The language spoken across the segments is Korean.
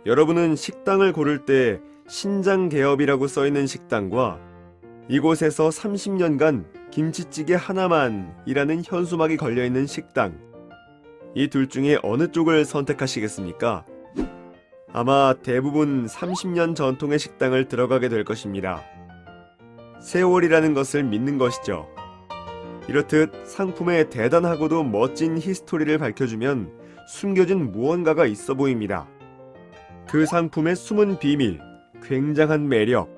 여러분은 식당을 고를 때 신장개업이라고 써있는 식당과 이곳에서 30년간 김치찌개 하나만이라는 현수막이 걸려있는 식당, 이 둘 중에 어느 쪽을 선택하시겠습니까? 아마 대부분 30년 전통의 식당을 들어가게 될 것입니다. 세월이라는 것을 믿는 것이죠. 이렇듯 상품에 대단하고도 멋진 히스토리를 밝혀주면 숨겨진 무언가가 있어 보입니다. 그 상품의 숨은 비밀, 굉장한 매력,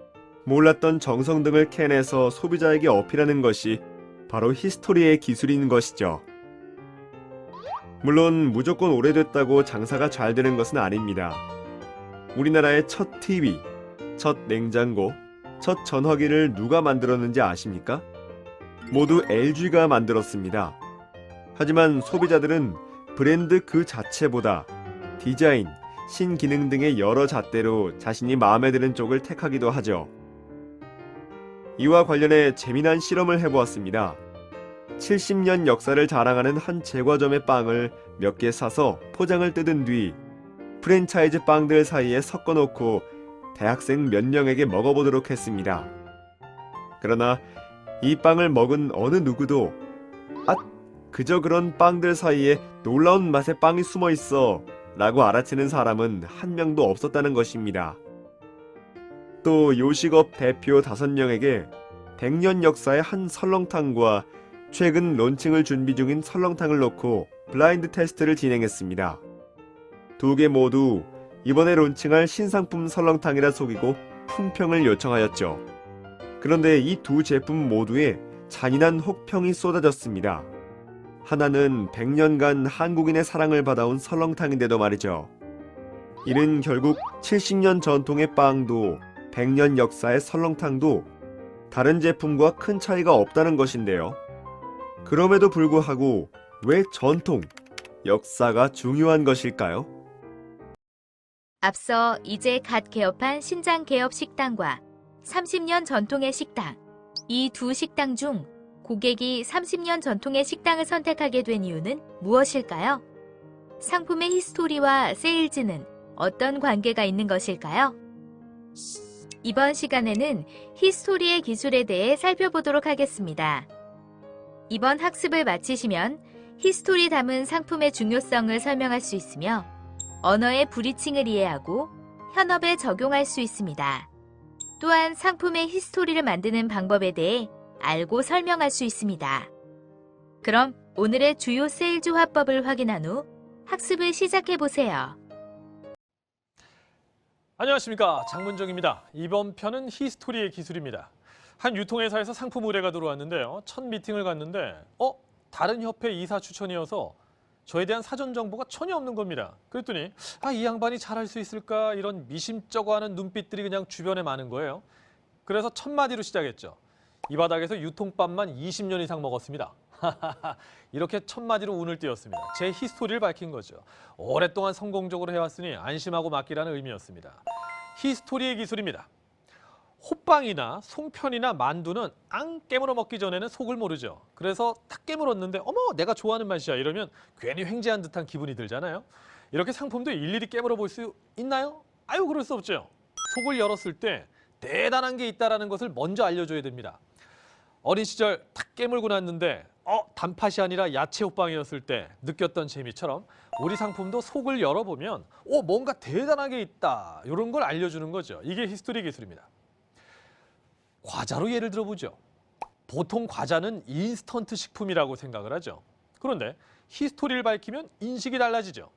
몰랐던 정성 등을 캐내서 소비자에게 어필하는 것이 바로 히스토리의 기술인 것이죠. 물론 무조건 오래됐다고 장사가 잘 되는 것은 아닙니다. 우리나라의 첫 TV, 첫 냉장고, 첫 전화기를 누가 만들었는지 아십니까? 모두 LG가 만들었습니다. 하지만 소비자들은 브랜드 그 자체보다 디자인, 신기능 등의 여러 잣대로 자신이 마음에 드는 쪽을 택하기도 하죠. 이와 관련해 재미난 실험을 해보았습니다. 70년 역사를 자랑하는 한 제과점의 빵을 몇 개 사서 포장을 뜯은 뒤 프랜차이즈 빵들 사이에 섞어놓고 대학생 몇 명에게 먹어보도록 했습니다. 그러나 이 빵을 먹은 어느 누구도 그저 그런 빵들 사이에 놀라운 맛의 빵이 숨어 있어 라고 알아채는 사람은 한 명도 없었다는 것입니다. 또 요식업 대표 5명에게 100년 역사의 한 설렁탕과 최근 론칭을 준비 중인 설렁탕을 놓고 블라인드 테스트를 진행했습니다. 두 개 모두 이번에 론칭할 신상품 설렁탕이라 속이고 품평을 요청하였죠. 그런데 이 두 제품 모두에 잔인한 혹평이 쏟아졌습니다. 하나는 100년간 한국인의 사랑을 받아온 설렁탕인데도 말이죠. 이는 결국 70년 전통의 빵도 100년 역사의 설렁탕도 다른 제품과 큰 차이가 없다는 것인데요. 그럼에도 불구하고 왜 전통, 역사가 중요한 것일까요? 앞서 이제 갓 개업한 신장 개업 식당과 30년 전통의 식당, 이 두 식당 중 고객이 30년 전통의 식당을 선택하게 된 이유는 무엇일까요? 상품의 히스토리와 세일즈는 어떤 관계가 있는 것일까요? 이번 시간에는 히스토리의 기술에 대해 살펴보도록 하겠습니다. 이번 학습을 마치시면 히스토리 담은 상품의 중요성을 설명할 수 있으며 언어의 불이칭을 이해하고 현업에 적용할 수 있습니다. 또한 상품의 히스토리를 만드는 방법에 대해 알고 설명할 수 있습니다. 그럼 오늘의 주요 세일즈 화법을 확인한 후 학습을 시작해보세요. 안녕하십니까, 장문정입니다. 이번 편은 히스토리의 기술입니다. 한 유통회사에서 상품 의뢰가 들어왔는데요. 첫 미팅을 갔는데 다른 협회 이사 추천이어서 저에 대한 사전 정보가 전혀 없는 겁니다. 그랬더니 이 양반이 잘할 수 있을까 이런 미심쩍어 하는 눈빛들이 그냥 주변에 많은 거예요. 그래서 첫 마디로 시작했죠. 이 바닥에서 유통밥만 20년 이상 먹었습니다. 이렇게 첫 마디로 운을 띄웠습니다. 제 히스토리를 밝힌 거죠. 오랫동안 성공적으로 해왔으니 안심하고 맡기라는 의미였습니다. 히스토리의 기술입니다. 호빵이나 송편이나 만두는 앙 깨물어 먹기 전에는 속을 모르죠. 그래서 탁 깨물었는데 어머 내가 좋아하는 맛이야 이러면 괜히 횡재한 듯한 기분이 들잖아요. 이렇게 상품도 일일이 깨물어 볼 수 있나요? 아유 그럴 수 없죠. 속을 열었을 때 대단한 게 있다는 것을 먼저 알려줘야 됩니다. 어린 시절 탁 깨물고 났는데 단팥이 아니라 야채 호빵이었을 때 느꼈던 재미처럼 우리 상품도 속을 열어보면 뭔가 대단하게 있다 이런 걸 알려주는 거죠. 이게 히스토리 기술입니다. 과자로 예를 들어보죠. 보통 과자는 인스턴트 식품이라고 생각을 하죠. 그런데 히스토리를 밝히면 인식이 달라지죠.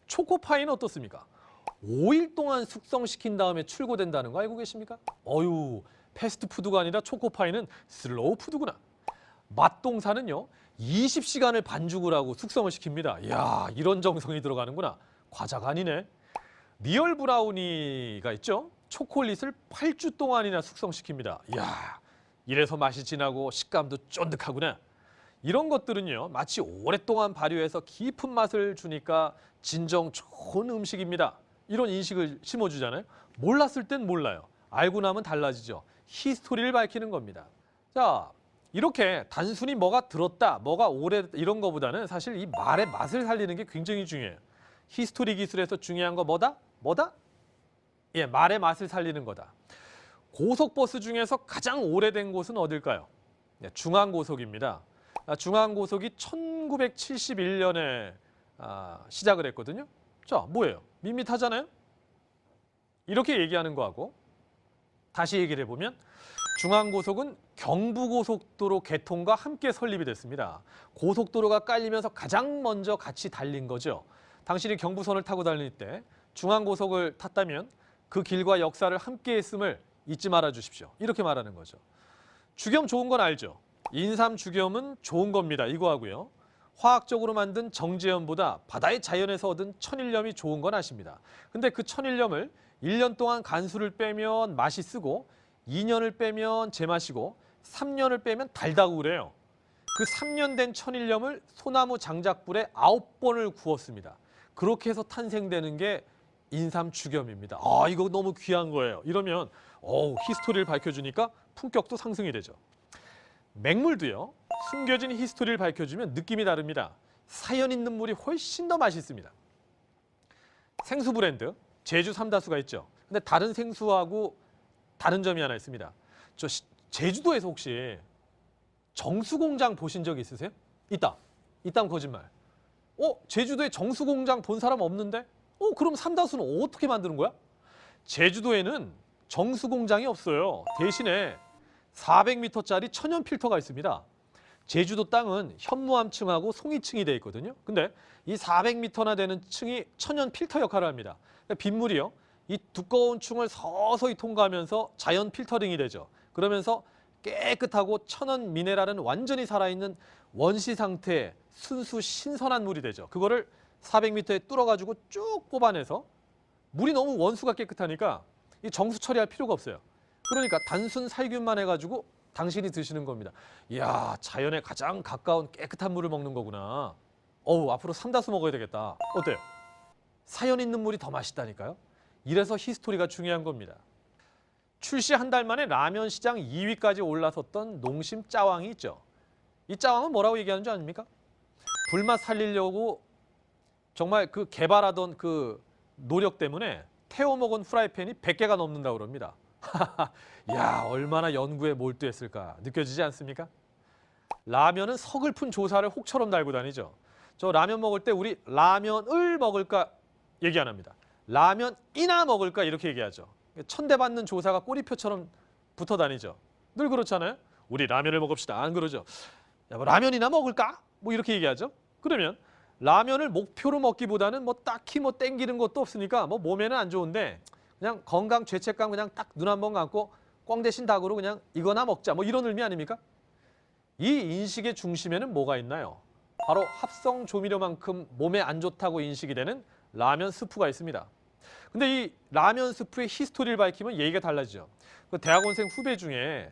초코파이는 어떻습니까? 5일 동안 숙성시킨 다음에 출고된다는 거 알고 계십니까? 패스트푸드가 아니라 초코파이는 슬로우 푸드구나. 맛동사는요 20시간을 반죽을 하고 숙성을 시킵니다. 이야 이런 정성이 들어가는구나. 과자가 아니네. 리얼 브라우니가 있죠. 초콜릿을 8주 동안이나 숙성시킵니다. 이야 이래서 맛이 진하고 식감도 쫀득하구나. 이런 것들은요 마치 오랫동안 발효해서 깊은 맛을 주니까 진정 좋은 음식입니다. 이런 인식을 심어주잖아요. 몰랐을 땐 몰라요. 알고 나면 달라지죠. 히스토리를 밝히는 겁니다. 자, 이렇게 단순히 뭐가 들었다, 뭐가 오래 이런 거보다는 사실 이 말의 맛을 살리는 게 굉장히 중요해요. 히스토리 기술에서 중요한 거 뭐다? 뭐다? 예, 말의 맛을 살리는 거다. 고속버스 중에서 가장 오래된 곳은 어딜까요? 네, 중앙고속입니다. 중앙고속이 1971년에 시작을 했거든요. 자, 뭐예요? 밋밋하잖아요? 이렇게 얘기하는 거하고 다시 얘기를 해보면 중앙고속은 경부고속도로 개통과 함께 설립이 됐습니다. 고속도로가 깔리면서 가장 먼저 같이 달린 거죠. 당신이 경부선을 타고 다닐 때 중앙고속을 탔다면 그 길과 역사를 함께 했음을 잊지 말아 주십시오. 이렇게 말하는 거죠. 죽염 좋은 건 알죠? 인삼 죽염은 좋은 겁니다. 이거 하고요. 화학적으로 만든 정제염보다 바다의 자연에서 얻은 천일염이 좋은 건 아십니다. 근데 그 천일염을 1년 동안 간수를 빼면 맛이 쓰고 2년을 빼면 제맛이고 3년을 빼면 달다고 그래요. 그 3년 된 천일염을 소나무 장작불에 9번을 구웠습니다. 그렇게 해서 탄생되는 게 인삼 죽염입니다. 이거 너무 귀한 거예요. 이러면 히스토리를 밝혀주니까 품격도 상승이 되죠. 맹물도요. 숨겨진 히스토리를 밝혀주면 느낌이 다릅니다. 사연 있는 물이 훨씬 더 맛있습니다. 생수 브랜드 제주 삼다수가 있죠. 근데 다른 생수하고 다른 점이 하나 있습니다. 제주도에서 혹시 정수공장 보신 적 있으세요? 있다면 거짓말. 제주도에 정수공장 본 사람 없는데? 그럼 삼다수는 어떻게 만드는 거야? 제주도에는 정수공장이 없어요. 대신에 400m짜리 천연 필터가 있습니다. 제주도 땅은 현무암층하고 송이층이 돼 있거든요. 근데 이 400m나 되는 층이 천연 필터 역할을 합니다. 그러니까 빗물이요. 이 두꺼운 층을 서서히 통과하면서 자연 필터링이 되죠. 그러면서 깨끗하고 천연 미네랄은 완전히 살아있는 원시 상태의 순수 신선한 물이 되죠. 그거를 400m에 뚫어가지고 쭉 뽑아내서 물이 너무 원수가 깨끗하니까 이 정수 처리할 필요가 없어요. 그러니까 단순 살균만 해가지고 당신이 드시는 겁니다. 이야, 자연에 가장 가까운 깨끗한 물을 먹는 거구나. 앞으로 삼다수 먹어야 되겠다. 어때요? 사연 있는 물이 더 맛있다니까요. 이래서 히스토리가 중요한 겁니다. 출시 한 달 만에 라면 시장 2위까지 올라섰던 농심 짜왕이 있죠. 이 짜왕은 뭐라고 얘기하는 줄 아닙니까? 불맛 살리려고 정말 그 개발하던 그 노력 때문에 태워 먹은 프라이팬이 100개가 넘는다고 그럽니다. 야, 얼마나 연구에 몰두했을까 느껴지지 않습니까? 라면은 서글픈 조사를 혹처럼 달고 다니죠. 저 라면 먹을 때 우리 라면을 먹을까 얘기 안 합니다. 라면이나 먹을까 이렇게 얘기하죠. 천대받는 조사가 꼬리표처럼 붙어 다니죠. 늘 그렇잖아요. 우리 라면을 먹읍시다. 안 그러죠. 야, 뭐 라면이나 먹을까? 뭐 이렇게 얘기하죠. 그러면 라면을 목표로 먹기보다는 뭐 딱히 뭐 땡기는 것도 없으니까 뭐 몸에는 안 좋은데 그냥 건강 죄책감 그냥 딱 눈 한 번 감고 꽝 대신 닭으로 그냥 이거나 먹자 뭐 이런 의미 아닙니까? 이 인식의 중심에는 뭐가 있나요? 바로 합성 조미료만큼 몸에 안 좋다고 인식이 되는 라면 스프가 있습니다. 근데 이 라면 스프의 히스토리를 밝히면 얘기가 달라지죠. 그 대학원생 후배 중에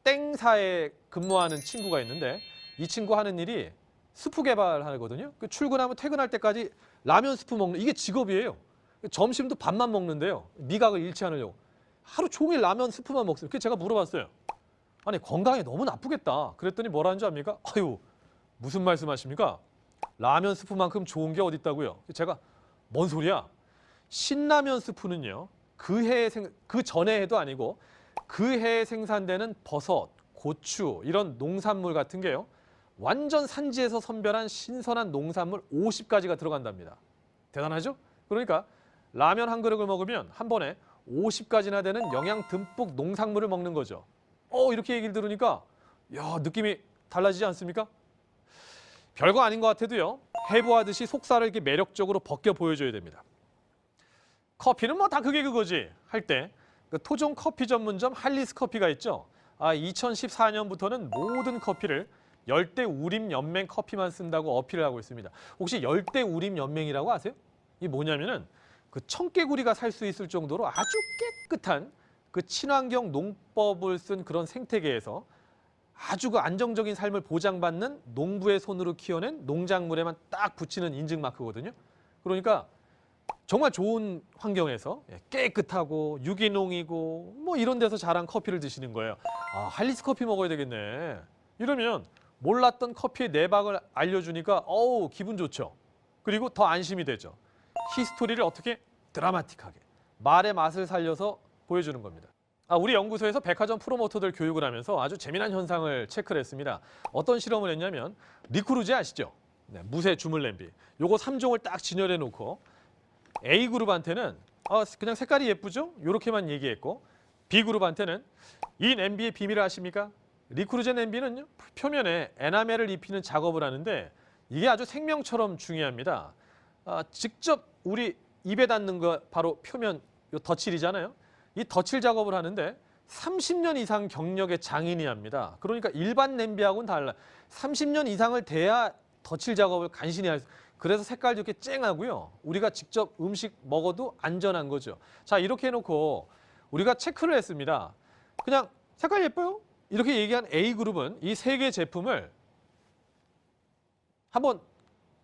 땡사에 근무하는 친구가 있는데 이 친구 하는 일이 스프 개발하거든요. 그 출근하면 퇴근할 때까지 라면 스프 먹는 이게 직업이에요. 점심도 밥만 먹는데요. 미각을 잃지 않으려고. 하루 종일 라면 스프만 먹습니다. 그래서 제가 물어봤어요. 아니 건강에 너무 나쁘겠다. 그랬더니 뭐라는 줄 압니까? 아유 무슨 말씀하십니까? 라면 스프만큼 좋은 게 어디 있다고요? 제가 뭔 소리야? 신라면 스프는요. 그 전에 해도 아니고 그 해에 생산되는 버섯, 고추 이런 농산물 같은 게요. 완전 산지에서 선별한 신선한 농산물 50가지가 들어간답니다. 대단하죠? 그러니까 라면 한 그릇을 먹으면 한 번에 50가지나 되는 영양 듬뿍 농산물을 먹는 거죠. 이렇게 얘기를 들으니까 야, 느낌이 달라지지 않습니까? 별거 아닌 것 같아도요. 해부하듯이 속살을 이렇게 매력적으로 벗겨 보여줘야 됩니다. 커피는 뭐 다 그게 그거지 할 때 그 토종 커피 전문점 할리스 커피가 있죠. 2014년부터는 모든 커피를 열대 우림 연맹 커피만 쓴다고 어필을 하고 있습니다. 혹시 열대 우림 연맹이라고 아세요? 이게 뭐냐면은 그 청개구리가 살 수 있을 정도로 아주 깨끗한 그 친환경 농법을 쓴 그런 생태계에서 아주 그 안정적인 삶을 보장받는 농부의 손으로 키워낸 농작물에만 딱 붙이는 인증 마크거든요. 그러니까 정말 좋은 환경에서 깨끗하고 유기농이고 뭐 이런 데서 자란 커피를 드시는 거예요. 할리스 커피 먹어야 되겠네. 이러면 몰랐던 커피의 내박을 알려주니까 기분 좋죠. 그리고 더 안심이 되죠. 히스토리를 어떻게 드라마틱하게 말의 맛을 살려서 보여주는 겁니다. 우리 연구소에서 백화점 프로모터들 교육을 하면서 아주 재미난 현상을 체크를 했습니다. 어떤 실험을 했냐면 리쿠루제 아시죠? 네, 무쇠 주물 냄비. 요거 3종을 딱 진열해 놓고 A그룹한테는 그냥 색깔이 예쁘죠? 요렇게만 얘기했고 B그룹한테는 이 냄비의 비밀을 아십니까? 리쿠루제 냄비는 표면에 에나멜을 입히는 작업을 하는데 이게 아주 생명처럼 중요합니다. 직접 우리 입에 닿는 거 바로 표면 요 덧칠이잖아요. 이 덧칠 작업을 하는데 30년 이상 경력의 장인이 합니다. 그러니까 일반 냄비하고는 달라. 30년 이상을 돼야 덧칠 작업을 간신히 할 수. 그래서 색깔도 이렇게 쨍하고요. 우리가 직접 음식 먹어도 안전한 거죠. 자, 이렇게 해놓고 우리가 체크를 했습니다. 그냥 색깔 예뻐요? 이렇게 얘기한 A그룹은 이 세 개 제품을 한번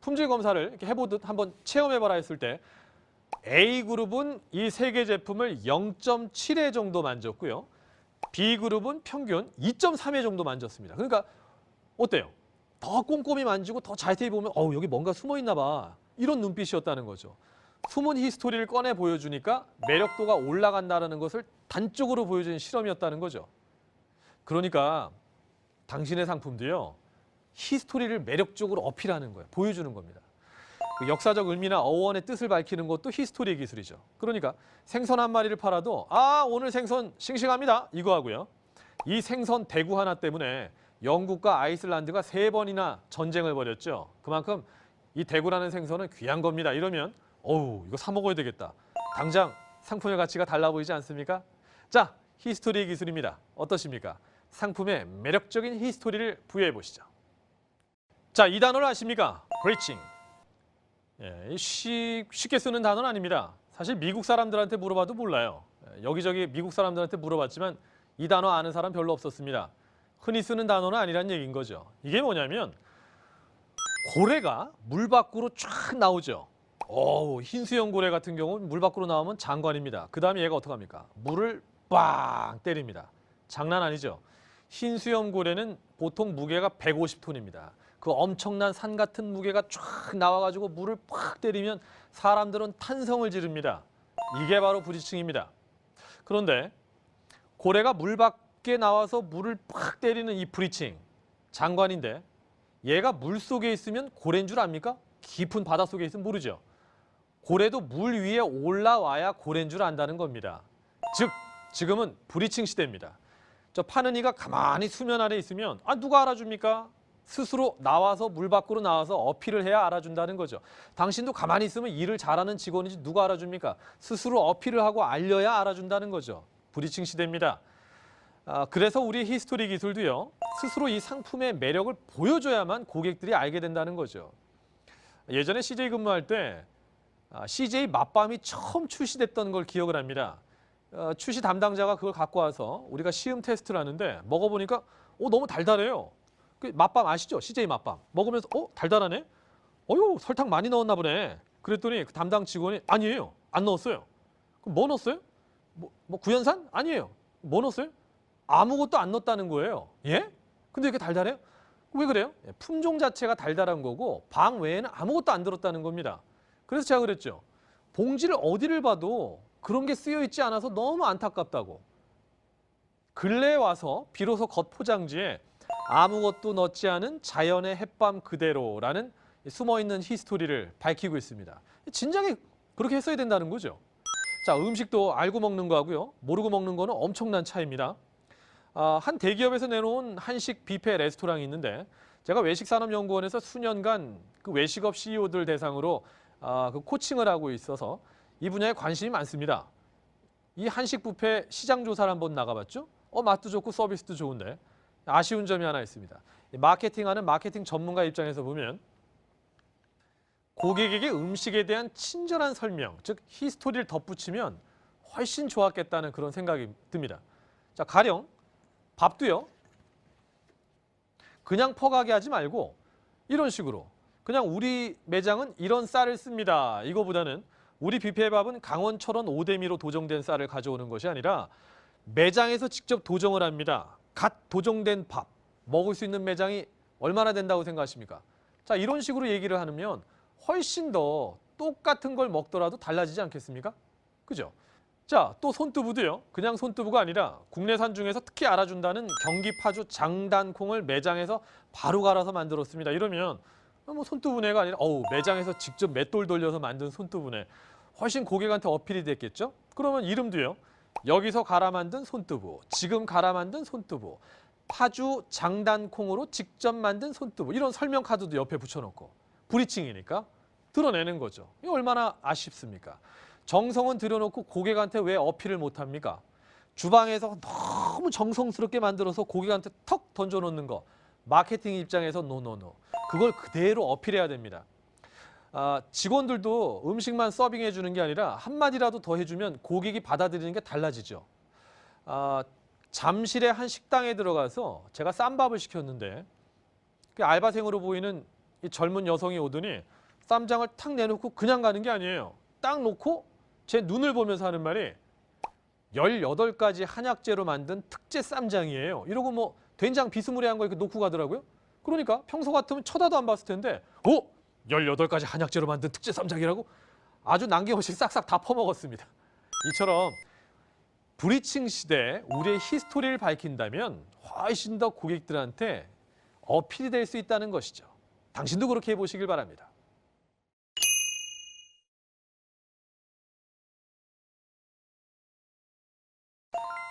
품질 검사를 이렇게 해보듯 한번 체험해봐라 했을 때 A그룹은 이 세 개 제품을 0.7회 정도 만졌고요. B그룹은 평균 2.3회 정도 만졌습니다. 그러니까 어때요? 더 꼼꼼히 만지고 더 자세히 보면 여기 뭔가 숨어있나 봐. 이런 눈빛이었다는 거죠. 숨은 히스토리를 꺼내 보여주니까 매력도가 올라간다는 것을 단적으로 보여주는 실험이었다는 거죠. 그러니까 당신의 상품도요. 히스토리를 매력적으로 어필하는 거예요. 보여주는 겁니다. 그 역사적 의미나 어원의 뜻을 밝히는 것도 히스토리 기술이죠. 그러니까 생선 한 마리를 팔아도 오늘 생선 싱싱합니다. 이거 하고요. 이 생선 대구 하나 때문에 영국과 아이슬란드가 3번이나 전쟁을 벌였죠. 그만큼 이 대구라는 생선은 귀한 겁니다. 이러면 이거 사 먹어야 되겠다. 당장 상품의 가치가 달라 보이지 않습니까? 자, 히스토리 기술입니다. 어떠십니까? 상품에 매력적인 히스토리를 부여해 보시죠. 자, 이 단어를 아십니까? 브리칭. 쉽게 쓰는 단어는 아닙니다. 사실 미국 사람들한테 물어봐도 몰라요. 여기저기 미국 사람들한테 물어봤지만 이 단어 아는 사람 별로 없었습니다. 흔히 쓰는 단어는 아니란 얘기인 거죠. 이게 뭐냐면 고래가 물 밖으로 쫙 나오죠. 흰 수염 고래 같은 경우는 물 밖으로 나오면 장관입니다. 그 다음에 얘가 어떡합니까? 물을 빵 때립니다. 장난 아니죠. 흰 수염 고래는 보통 무게가 150톤입니다. 그 엄청난 산 같은 무게가 쫙 나와가지고 물을 팍 때리면 사람들은 탄성을 지릅니다. 이게 바로 브리칭입니다. 그런데 고래가 물 밖에 나와서 물을 팍 때리는 이 브리칭, 장관인데 얘가 물 속에 있으면 고래인 줄 압니까? 깊은 바닷속에 있으면 모르죠. 고래도 물 위에 올라와야 고래인 줄 안다는 겁니다. 즉, 지금은 브리칭 시대입니다. 저 파는 이가 가만히 수면 아래 있으면 누가 알아줍니까? 스스로 나와서 물 밖으로 나와서 어필을 해야 알아준다는 거죠. 당신도 가만히 있으면 일을 잘하는 직원인지 누가 알아줍니까? 스스로 어필을 하고 알려야 알아준다는 거죠. 브리칭 시대입니다. 그래서 우리 히스토리 기술도요. 스스로 이 상품의 매력을 보여줘야만 고객들이 알게 된다는 거죠. 예전에 CJ 근무할 때 CJ 맛밤이 처음 출시됐던 걸 기억을 합니다. 출시 담당자가 그걸 갖고 와서 우리가 시음 테스트를 하는데 먹어보니까 너무 달달해요. 그 맛밤 아시죠? CJ 맛밤. 먹으면서 달달하네? 설탕 많이 넣었나 보네. 그랬더니 그 담당 직원이 아니에요. 안 넣었어요. 그럼 뭐 넣었어요? 뭐 구연산? 아니에요. 뭐 넣었어요? 아무것도 안 넣었다는 거예요. 예? 근데 이렇게 달달해요? 왜 그래요? 품종 자체가 달달한 거고 방 외에는 아무것도 안 들었다는 겁니다. 그래서 제가 그랬죠. 봉지를 어디를 봐도 그런 게 쓰여 있지 않아서 너무 안타깝다고. 근래에 와서 비로소 겉포장지에 아무것도 넣지 않은 자연의 햇밤 그대로라는 숨어있는 히스토리를 밝히고 있습니다. 진작에 그렇게 했어야 된다는 거죠. 자, 음식도 알고 먹는 거하고요. 모르고 먹는 거는 엄청난 차이입니다. 한 대기업에서 내놓은 한식 뷔페 레스토랑이 있는데 제가 외식산업연구원에서 수년간 그 외식업 CEO들 대상으로 그 코칭을 하고 있어서 이 분야에 관심이 많습니다. 이 한식 뷔페 시장 조사를 한번 나가봤죠. 맛도 좋고 서비스도 좋은데 아쉬운 점이 하나 있습니다. 마케팅하는 마케팅 전문가 입장에서 보면 고객에게 음식에 대한 친절한 설명, 즉 히스토리를 덧붙이면 훨씬 좋았겠다는 그런 생각이 듭니다. 자, 가령 밥도요. 그냥 퍼가게 하지 말고 이런 식으로 그냥 우리 매장은 이런 쌀을 씁니다. 이거보다는 우리 뷔페밥은 강원철원 오대미로 도정된 쌀을 가져오는 것이 아니라 매장에서 직접 도정을 합니다. 갓 도정된 밥 먹을 수 있는 매장이 얼마나 된다고 생각하십니까? 자, 이런 식으로 얘기를 하면 훨씬 더 똑같은 걸 먹더라도 달라지지 않겠습니까? 그죠? 자, 또 손두부도요. 그냥 손두부가 아니라 국내산 중에서 특히 알아준다는 경기 파주 장단콩을 매장에서 바로 갈아서 만들었습니다. 이러면 뭐 손두부네가 아니라 매장에서 직접 맷돌 돌려서 만든 손두부네. 훨씬 고객한테 어필이 됐겠죠? 그러면 이름도요. 여기서 갈아 만든 손두부, 지금 갈아 만든 손두부, 파주 장단콩으로 직접 만든 손두부 이런 설명 카드도 옆에 붙여놓고 브리칭이니까 드러내는 거죠. 이 얼마나 아쉽습니까? 정성은 들여놓고 고객한테 왜 어필을 못합니까? 주방에서 너무 정성스럽게 만들어서 고객한테 턱 던져놓는 거. 마케팅 입장에서 노노노. 그걸 그대로 어필해야 됩니다. 직원들도 음식만 서빙해 주는 게 아니라 한마디라도 더 해주면 고객이 받아들이는 게 달라지죠. 잠실의 한 식당에 들어가서 제가 쌈밥을 시켰는데 그 알바생으로 보이는 이 젊은 여성이 오더니 쌈장을 탁 내놓고 그냥 가는 게 아니에요. 딱 놓고 제 눈을 보면서 하는 말이 18가지 한약재로 만든 특제 쌈장이에요. 이러고 뭐 된장 비스무리한 거 이렇게 놓고 가더라고요. 그러니까 평소 같으면 쳐다도 안 봤을 텐데 18가지 한약재로 만든 특제 쌈장이라고 아주 남김없이 싹싹 다 퍼먹었습니다. 이처럼 브리칭 시대에 우리의 히스토리를 밝힌다면 훨씬 더 고객들한테 어필이 될 수 있다는 것이죠. 당신도 그렇게 해보시길 바랍니다.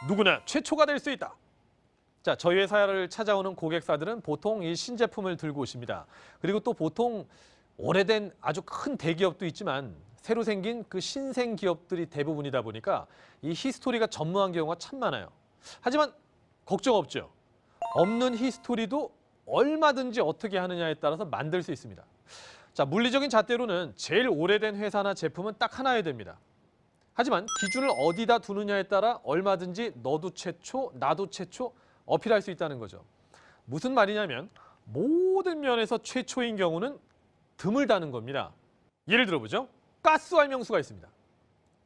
누구나 최초가 될 수 있다. 자, 저희 회사를 찾아오는 고객사들은 보통 이 신제품을 들고 오십니다. 그리고 또 보통 오래된 아주 큰 대기업도 있지만 새로 생긴 그 신생 기업들이 대부분이다 보니까 이 히스토리가 전무한 경우가 참 많아요. 하지만 걱정 없죠. 없는 히스토리도 얼마든지 어떻게 하느냐에 따라서 만들 수 있습니다. 자, 물리적인 잣대로는 제일 오래된 회사나 제품은 딱 하나여야 됩니다. 하지만 기준을 어디다 두느냐에 따라 얼마든지 너도 최초, 나도 최초 어필할 수 있다는 거죠. 무슨 말이냐면 모든 면에서 최초인 경우는 드물다는 겁니다. 예를 들어보죠. 가스 활명수가 있습니다.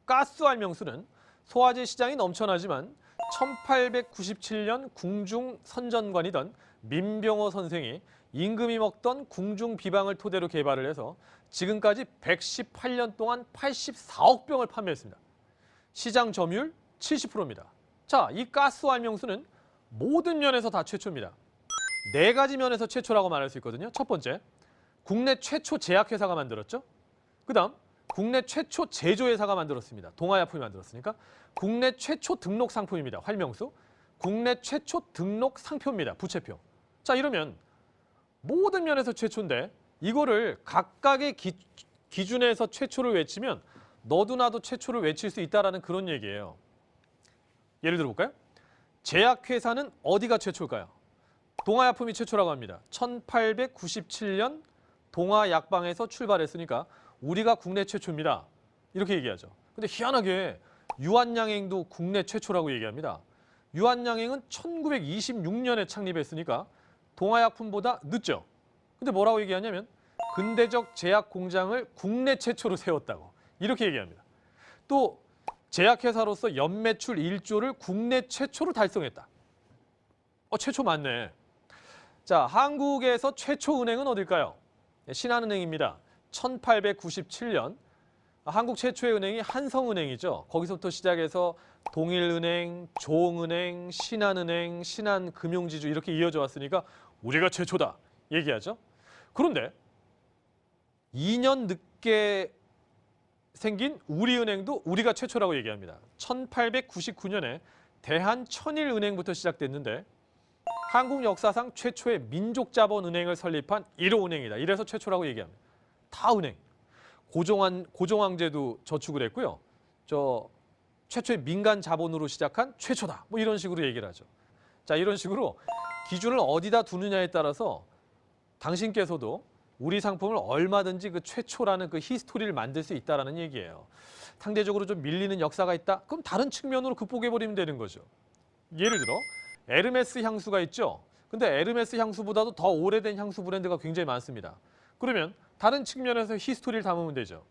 가스 활명수는 소화제 시장이 넘쳐나지만 1897년 궁중 선전관이던 민병호 선생이 임금이 먹던 궁중 비방을 토대로 개발을 해서 지금까지 118년 동안 84억 병을 판매했습니다. 시장 점유율 70%입니다. 자, 이 가스 활명수는 모든 면에서 다 최초입니다. 4가지 면에서 최초라고 말할 수 있거든요. 첫 번째, 국내 최초 제약회사가 만들었죠. 그다음, 국내 최초 제조회사가 만들었습니다. 동아약품이 만들었으니까. 국내 최초 등록 상품입니다. 활명수. 국내 최초 등록 상표입니다. 부채표. 자, 이러면 모든 면에서 최초인데 이거를 각각의 기준에서 최초를 외치면 너도 나도 최초를 외칠 수 있다는 그런 얘기예요. 예를 들어볼까요? 제약회사는 어디가 최초일까요? 동아약품이 최초라고 합니다. 1897년 동아약방에서 출발했으니까 우리가 국내 최초입니다. 이렇게 얘기하죠. 근데 희한하게 유한양행도 국내 최초라고 얘기합니다. 유한양행은 1926년에 창립했으니까 동아약품보다 늦죠. 근데 뭐라고 얘기하냐면 근대적 제약 공장을 국내 최초로 세웠다고 이렇게 얘기합니다. 또 제약회사로서 연매출 1조를 국내 최초로 달성했다. 최초 맞네. 자, 한국에서 최초 은행은 어딜까요? 신한은행입니다. 1897년 한국 최초의 은행이 한성은행이죠. 거기서부터 시작해서 동일은행, 조흥은행, 신한은행, 신한금융지주 이렇게 이어져 왔으니까 우리가 최초다 얘기하죠. 그런데 2년 늦게 생긴 우리은행도 우리가 최초라고 얘기합니다. 1899년에 대한천일은행부터 시작됐는데 한국 역사상 최초의 민족자본은행을 설립한 1호 은행이다. 이래서 최초라고 얘기합니다. 다 은행. 고종황제도 저축을 했고요. 최초의 민간 자본으로 시작한 최초다. 뭐 이런 식으로 얘기를 하죠. 자, 이런 식으로 기준을 어디다 두느냐에 따라서 당신께서도 우리 상품을 얼마든지 그 최초라는 그 히스토리를 만들 수 있다는 얘기예요. 상대적으로 좀 밀리는 역사가 있다? 그럼 다른 측면으로 극복해버리면 되는 거죠. 예를 들어 에르메스 향수가 있죠. 근데 에르메스 향수보다도 더 오래된 향수 브랜드가 굉장히 많습니다. 그러면 다른 측면에서 히스토리를 담으면 되죠.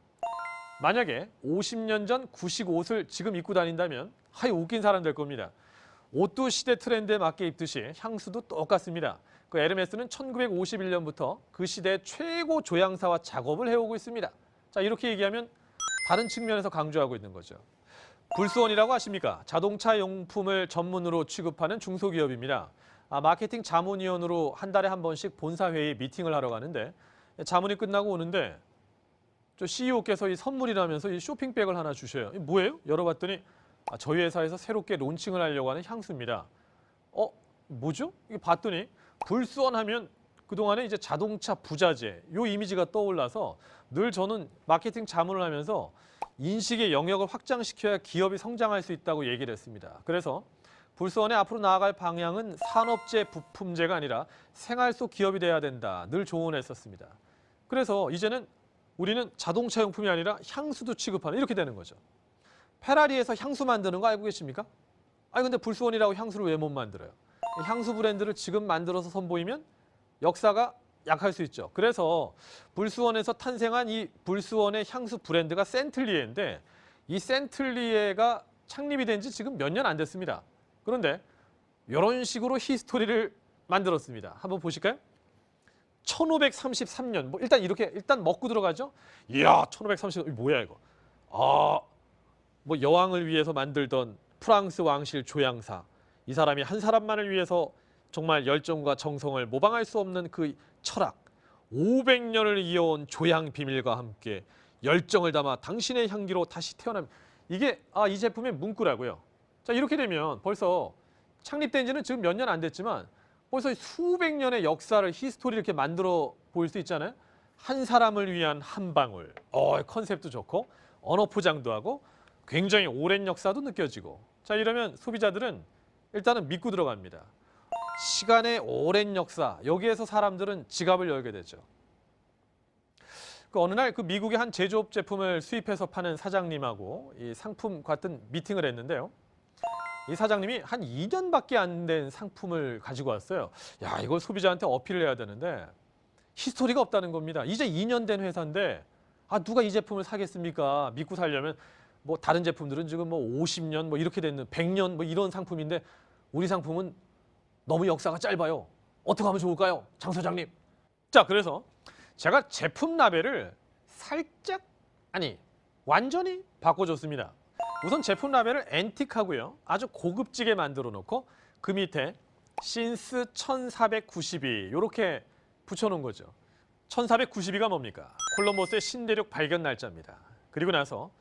만약에 50년 전 구식 옷을 지금 입고 다닌다면 웃긴 사람 될 겁니다. 옷도 시대 트렌드에 맞게 입듯이 향수도 똑같습니다. 그 에르메스는 1951년부터 그 시대의 최고 조향사와 작업을 해오고 있습니다. 자, 이렇게 얘기하면 다른 측면에서 강조하고 있는 거죠. 불수원이라고 아십니까? 자동차 용품을 전문으로 취급하는 중소기업입니다. 마케팅 자문위원으로 한 달에 한 번씩 본사회의 미팅을 하러 가는데 자문이 끝나고 오는데 저 CEO께서 이 선물이라면서 이 쇼핑백을 하나 주셔요. 이게 뭐예요? 열어봤더니 저희 회사에서 새롭게 론칭을 하려고 하는 향수입니다. 뭐죠? 이게 봤더니 불수원 하면 그동안에 이제 자동차 부자재 요 이미지가 떠올라서 늘 저는 마케팅 자문을 하면서 인식의 영역을 확장시켜야 기업이 성장할 수 있다고 얘기를 했습니다. 그래서 불수원의 앞으로 나아갈 방향은 산업재 부품재가 아니라 생활 속 기업이 돼야 된다. 늘 조언했었습니다. 그래서 이제는 우리는 자동차 용품이 아니라 향수도 취급하는 이렇게 되는 거죠. 페라리에서 향수 만드는 거 알고 계십니까? 아니 근데 불수원이라고 향수를 왜 못 만들어요? 향수 브랜드를 지금 만들어서 선보이면 역사가 약할 수 있죠. 그래서 불수원에서 탄생한 이 불수원의 향수 브랜드가 센틀리에인데 이 센틀리에가 창립이 된 지 지금 몇 년 안 됐습니다. 그런데 이런 식으로 히스토리를 만들었습니다. 한번 보실까요? 1533년 뭐 일단 먹고 들어가죠. 이야 1533년 뭐야 이거? 뭐 여왕을 위해서 만들던 프랑스 왕실 조향사 이 사람이 한 사람만을 위해서 정말 열정과 정성을 모방할 수 없는 그 철학 500년을 이어온 조향 비밀과 함께 열정을 담아 당신의 향기로 다시 태어남 이게 이 제품의 문구라고요. 자 이렇게 되면 벌써 창립된 지는 지금 몇 년 안 됐지만 벌써 수백 년의 역사를 히스토리 이렇게 만들어 보일 수 있잖아요. 한 사람을 위한 한 방울. 컨셉도 좋고 언어 포장도 하고 굉장히 오랜 역사도 느껴지고. 자 이러면 소비자들은 일단은 믿고 들어갑니다. 시간의 오랜 역사 여기에서 사람들은 지갑을 열게 되죠. 어느 날 그 미국의 한 제조업 제품을 수입해서 파는 사장님하고 이 상품 같은 미팅을 했는데요. 이 사장님이 한 2년밖에 안 된 상품을 가지고 왔어요. 야, 이걸 소비자한테 어필을 해야 되는데 히스토리가 없다는 겁니다. 이제 2년 된 회사인데 누가 이 제품을 사겠습니까? 믿고 살려면 뭐 다른 제품들은 지금 뭐 50년 뭐 이렇게 됐는 100년 뭐 이런 상품인데 우리 상품은 너무 역사가 짧아요. 어떻게 하면 좋을까요? 장 사장님. 자, 그래서 제가 제품 라벨을 살짝 완전히 바꿔줬습니다. 우선 제품 라벨을 앤틱하고요. 아주 고급지게 만들어 놓고 그 밑에 신스 1492 이렇게 붙여놓은 거죠. 1492가 뭡니까? 콜럼버스의 신대륙 발견 날짜입니다. 그리고 나서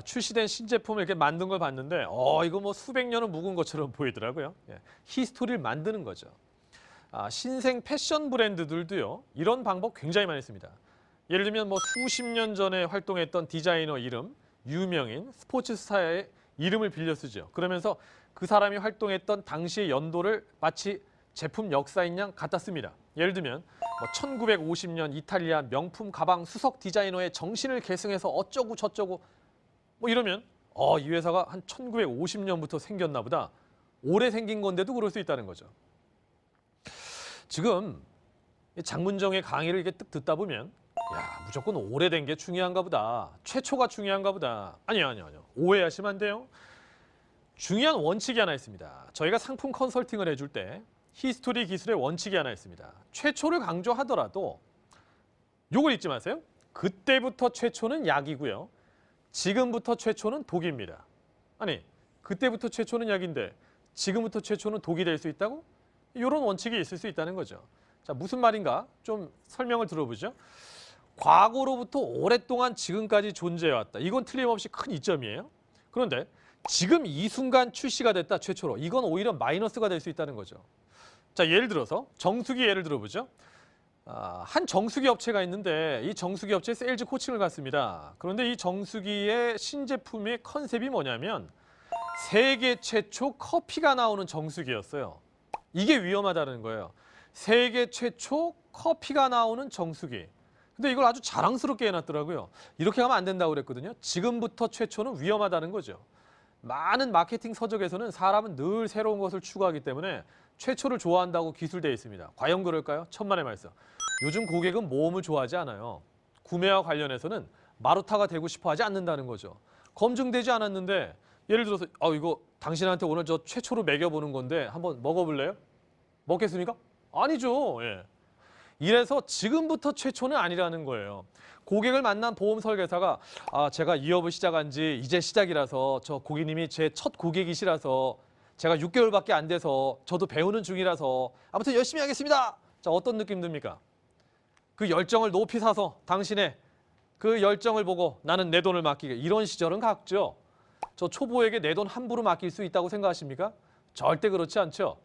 출시된 신제품을 이렇게 만든 걸 봤는데 이거 뭐 수백 년은 묵은 것처럼 보이더라고요. 히스토리를 만드는 거죠. 신생 패션 브랜드들도요. 이런 방법 굉장히 많이 씁니다. 예를 들면 뭐 수십 년 전에 활동했던 디자이너 이름, 유명인, 스포츠 스타의 이름을 빌려 쓰죠. 그러면서 그 사람이 활동했던 당시의 연도를 마치 제품 역사인 양 갖다 씁니다. 예를 들면 뭐 1950년 이탈리아 명품 가방 수석 디자이너의 정신을 계승해서 어쩌고 저쩌고 뭐 이러면 이 회사가 한 1950년부터 생겼나 보다. 오래 생긴 건데도 그럴 수 있다는 거죠. 지금 장문정의 강의를 이렇게 뜩 듣다 보면 무조건 오래된 게 중요한가 보다. 최초가 중요한가 보다. 아니요. 오해하시면 안 돼요. 중요한 원칙이 하나 있습니다. 저희가 상품 컨설팅을 해줄 때 히스토리 기술의 원칙이 하나 있습니다. 최초를 강조하더라도 요걸 잊지 마세요. 그때부터 최초는 약이고요. 지금부터 최초는 독입니다. 그때부터 최초는 약인데 지금부터 최초는 독이 될 수 있다고? 이런 원칙이 있을 수 있다는 거죠. 자, 무슨 말인가? 좀 설명을 들어보죠. 과거로부터 오랫동안 지금까지 존재해왔다. 이건 틀림없이 큰 이점이에요. 그런데 지금 이 순간 출시가 됐다, 최초로. 이건 오히려 마이너스가 될 수 있다는 거죠. 자, 예를 들어서 정수기 예를 들어보죠. 한 정수기 업체가 있는데 이 정수기 업체에 세일즈 코칭을 갔습니다. 그런데 이 정수기의 신제품의 컨셉이 뭐냐면 세계 최초 커피가 나오는 정수기였어요. 이게 위험하다는 거예요. 세계 최초 커피가 나오는 정수기. 근데 이걸 아주 자랑스럽게 해놨더라고요. 이렇게 하면 안 된다고 그랬거든요. 지금부터 최초는 위험하다는 거죠. 많은 마케팅 서적에서는 사람은 늘 새로운 것을 추구하기 때문에 최초를 좋아한다고 기술되어 있습니다. 과연 그럴까요? 천만의 말씀. 요즘 고객은 모험을 좋아하지 않아요. 구매와 관련해서는 마루타가 되고 싶어 하지 않는다는 거죠. 검증되지 않았는데 예를 들어서 이거 당신한테 오늘 저 최초로 먹여보는 건데 한번 먹어볼래요? 먹겠습니까? 아니죠. 이래서 지금부터 최초는 아니라는 거예요. 고객을 만난 보험 설계사가 제가 이 업을 시작한 지 이제 시작이라서 저 고객님이 제 첫 고객이시라서 제가 6개월밖에 안 돼서 저도 배우는 중이라서 아무튼 열심히 하겠습니다. 자, 어떤 느낌 듭니까? 그 열정을 높이 사서 당신의 그 열정을 보고 나는 내 돈을 맡기게, 이런 시절은 갔죠. 저 초보에게 내 돈 함부로 맡길 수 있다고 생각하십니까? 절대 그렇지 않죠.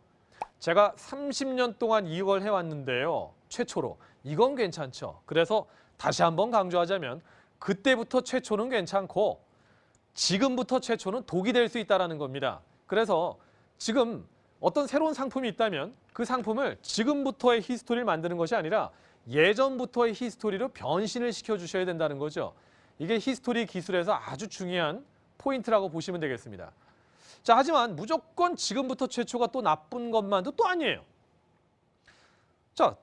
제가 30년 동안 이걸 해왔는데요. 최초로. 이건 괜찮죠. 그래서 다시 한번 강조하자면 그때부터 최초는 괜찮고 지금부터 최초는 독이 될 수 있다는 겁니다. 그래서 지금 어떤 새로운 상품이 있다면 그 상품을 지금부터의 히스토리를 만드는 것이 아니라 예전부터의 히스토리로 변신을 시켜주셔야 된다는 거죠. 이게 히스토리 기술에서 아주 중요한 포인트라고 보시면 되겠습니다. 자, 하지만 무조건 지금부터 최초가 또 나쁜 것만도 또 아니에요. 자,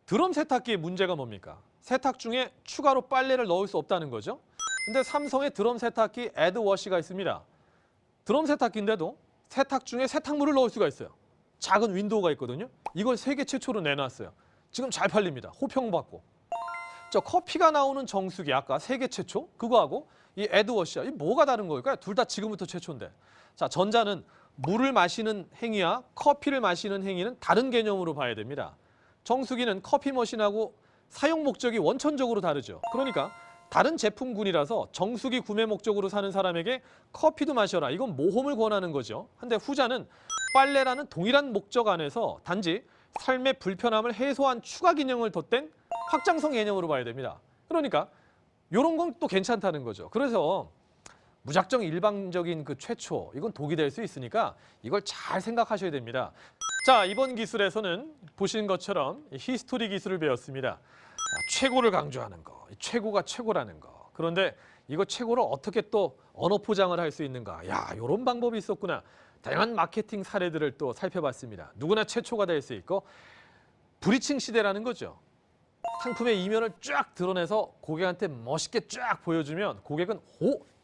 드럼 세탁기의 문제가 뭡니까? 세탁 중에 추가로 빨래를 넣을 수 없다는 거죠. 근데 삼성의 드럼 세탁기 애드워시가 있습니다. 드럼 세탁기인데도 세탁 중에 세탁물을 넣을 수가 있어요. 작은 윈도우가 있거든요. 이걸 세계 최초로 내놨어요. 지금 잘 팔립니다. 호평받고. 저 커피가 나오는 정수기 아까 세계 최초 그거하고 이 애드워시야. 이 뭐가 다른 걸까요? 둘 다 지금부터 최초인데. 자, 전자는 물을 마시는 행위와 커피를 마시는 행위는 다른 개념으로 봐야 됩니다. 정수기는 커피 머신하고 사용 목적이 원천적으로 다르죠. 그러니까 다른 제품군이라서 정수기 구매 목적으로 사는 사람에게 커피도 마셔라. 이건 모험을 권하는 거죠. 근데 후자는 빨래라는 동일한 목적 안에서 단지 삶의 불편함을 해소한 추가 기능을 덧댄 확장성 개념으로 봐야 됩니다. 그러니까 이런 건 또 괜찮다는 거죠. 그래서 무작정 일방적인 그 최초, 이건 독이 될 수 있으니까 이걸 잘 생각하셔야 됩니다. 자, 이번 기술에서는 보신 것처럼 히스토리 기술을 배웠습니다. 최고를 강조하는 거, 최고가 최고라는 거. 그런데 이거 최고를 어떻게 또 언어 포장을 할 수 있는가? 야, 이런 방법이 있었구나. 다양한 마케팅 사례들을 또 살펴봤습니다. 누구나 최초가 될 수 있고 브리칭 시대라는 거죠. 상품의 이면을 쫙 드러내서 고객한테 멋있게 쫙 보여주면 고객은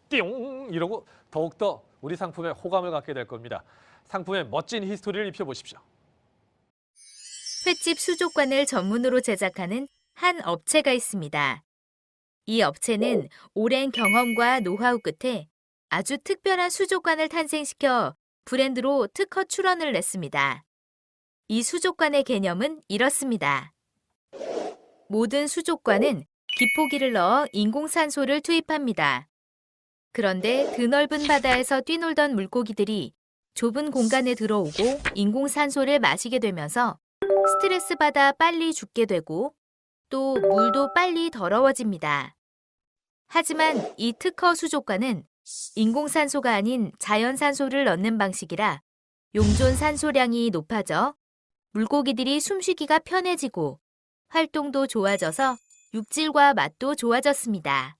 띵 이러고 더욱더 우리 상품에 호감을 갖게 될 겁니다. 상품의 멋진 히스토리를 입혀보십시오. 횟집 수족관을 전문으로 제작하는 한 업체가 있습니다. 이 업체는 오랜 경험과 노하우 끝에 아주 특별한 수족관을 탄생시켜 브랜드로 특허 출원을 냈습니다. 이 수족관의 개념은 이렇습니다. 모든 수족관은 기포기를 넣어 인공산소를 투입합니다. 그런데 드넓은 바다에서 뛰놀던 물고기들이 좁은 공간에 들어오고 인공산소를 마시게 되면서 스트레스 받아 빨리 죽게 되고 또 물도 빨리 더러워집니다. 하지만 이 특허 수족관은 인공산소가 아닌 자연산소를 넣는 방식이라 용존 산소량이 높아져 물고기들이 숨쉬기가 편해지고 활동도 좋아져서 육질과 맛도 좋아졌습니다.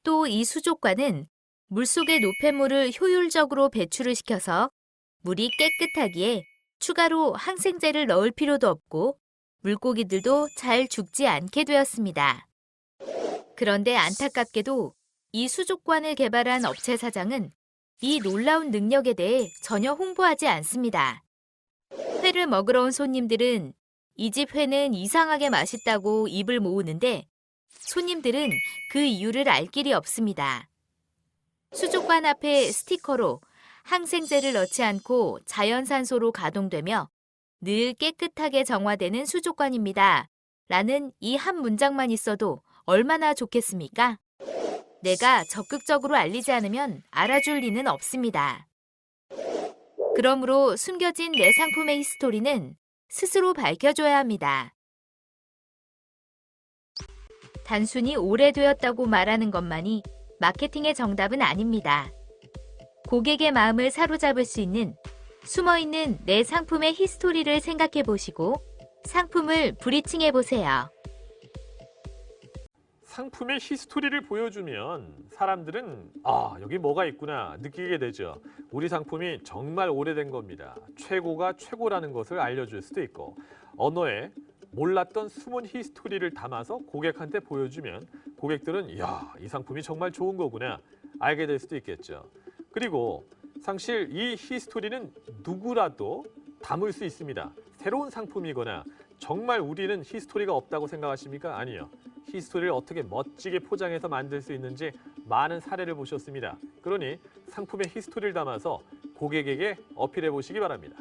또 이 수족관은 물속의 노폐물을 효율적으로 배출을 시켜서 물이 깨끗하기에 추가로 항생제를 넣을 필요도 없고 물고기들도 잘 죽지 않게 되었습니다. 그런데 안타깝게도 이 수족관을 개발한 업체 사장은 이 놀라운 능력에 대해 전혀 홍보하지 않습니다. 회를 먹으러 온 손님들은 이 집 회는 이상하게 맛있다고 입을 모으는데 손님들은 그 이유를 알 길이 없습니다. 수족관 앞에 스티커로 항생제를 넣지 않고 자연산소로 가동되며 늘 깨끗하게 정화되는 수족관입니다. 라는 이 한 문장만 있어도 얼마나 좋겠습니까? 내가 적극적으로 알리지 않으면 알아줄 리는 없습니다. 그러므로 숨겨진 내 상품의 히스토리는 스스로 밝혀줘야 합니다. 단순히 오래되었다고 말하는 것만이 마케팅의 정답은 아닙니다. 고객의 마음을 사로잡을 수 있는 숨어있는 내 상품의 히스토리를 생각해 보시고 상품을 브리칭해 보세요. 상품의 히스토리를 보여주면 사람들은 여기 뭐가 있구나 느끼게 되죠. 우리 상품이 정말 오래된 겁니다. 최고가 최고라는 것을 알려줄 수도 있고 언어에 몰랐던 숨은 히스토리를 담아서 고객한테 보여주면 고객들은 이야, 이 상품이 정말 좋은 거구나 알게 될 수도 있겠죠. 그리고 사실 이 히스토리는 누구라도 담을 수 있습니다. 새로운 상품이거나 정말 우리는 히스토리가 없다고 생각하십니까? 아니요. 히스토리를 어떻게 멋지게 포장해서 만들 수 있는지 많은 사례를 보셨습니다. 그러니 상품에 히스토리를 담아서 고객에게 어필해 보시기 바랍니다.